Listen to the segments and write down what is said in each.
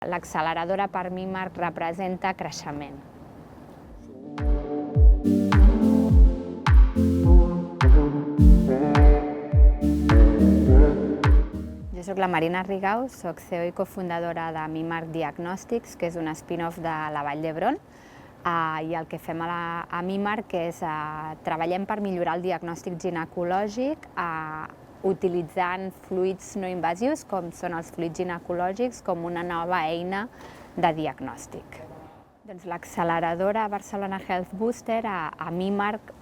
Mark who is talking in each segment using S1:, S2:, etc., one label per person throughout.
S1: L'acceleradora per mi, Marc, representa creixement. Jo soc la Marina Rigau, soc CEO i cofundadora de MiMarc Diagnòstics, que és un spin-off de la Vall d'Hebron. I el que fem a MiMarc és treballem per millorar el diagnòstic ginecològic utilitzant fluids no invasius, com són els fluids ginecològics, com una nova eina de diagnòstic. Doncs l'acceleradora Barcelona Health Booster a MiMarc,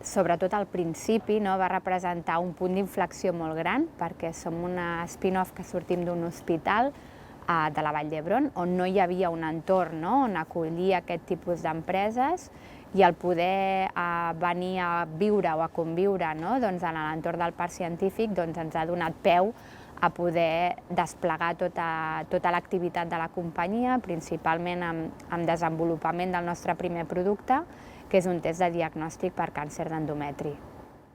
S1: sobretot al principi, va representar un punt d'inflexió molt gran, perquè som una spin-off que sortim d'un hospital de la Vall d'Hebron, on no hi havia un entorn on acollir aquest tipus d'empreses, i el poder venir a viure o a conviure en l'entorn del parc científic ens ha donat peu a poder desplegar tota l'activitat de la companyia, principalment amb desenvolupament del nostre primer producte, que és un test de diagnòstic per càncer d'endometri.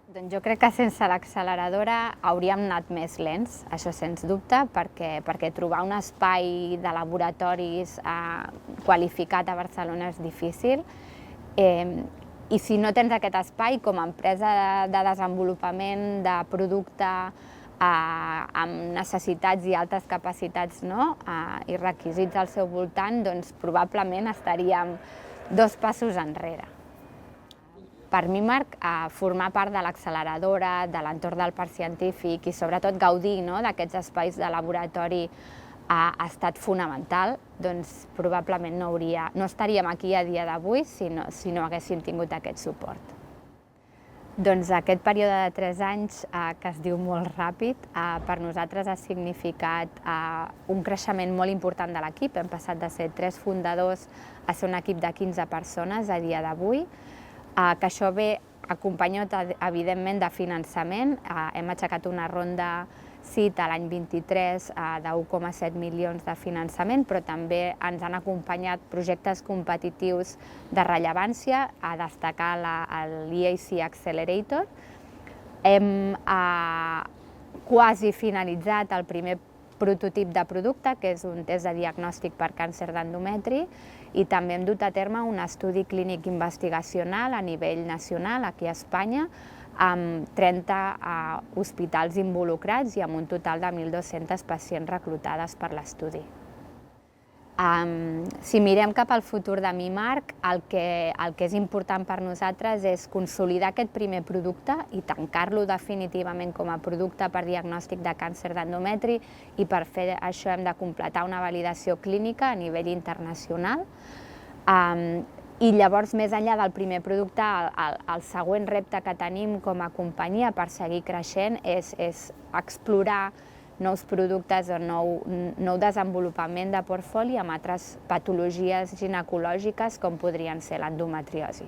S1: Doncs jo crec que sense l'acceleradora hauríem anat més lents, això sens dubte, perquè trobar un espai de laboratoris qualificat a Barcelona és difícil. I si no tens aquest espai, com a empresa de desenvolupament de producte amb necessitats i altes capacitats i requisits al seu voltant, doncs probablement estaríem 2 passos enrere. Per MiMarc, formar part de l'acceleradora, de l'entorn del parc científic i sobretot gaudir d'aquests espais de laboratori ha estat fonamental, doncs probablement no estaríem aquí a dia d'avui si no haguéssim tingut aquest suport. Doncs aquest període de 3 anys, que es diu molt ràpid, per nosaltres ha significat un creixement molt important de l'equip. Hem passat de ser 3 fundadors a ser un equip de 15 persones a dia d'avui, que això ve acompanyat, evidentment, de finançament. Hem aixecat una ronda CIT l'any 23 de 1,7 milions de finançament, però també ens han acompanyat projectes competitius de rellevància, a destacar l'EAC Accelerator. Hem quasi finalitzat el primer prototip de producte, que és un test de diagnòstic per càncer d'endometri, i també hem dut a terme un estudi clínic investigacional a nivell nacional, aquí a Espanya, amb 30 hospitals involucrats i amb un total de 1.200 pacients reclutades per l'estudi. Si mirem cap al futur de MiMarc, el que és important per nosaltres és consolidar aquest primer producte i tancar-lo definitivament com a producte per diagnòstic de càncer d'endometri, i per fer això hem de completar una validació clínica a nivell internacional. I llavors, més enllà del primer producte, el següent repte que tenim com a companyia per seguir creixent és explorar nous productes o nou desenvolupament de portfoli amb altres patologies ginecològiques com podrien ser l'endometriosi.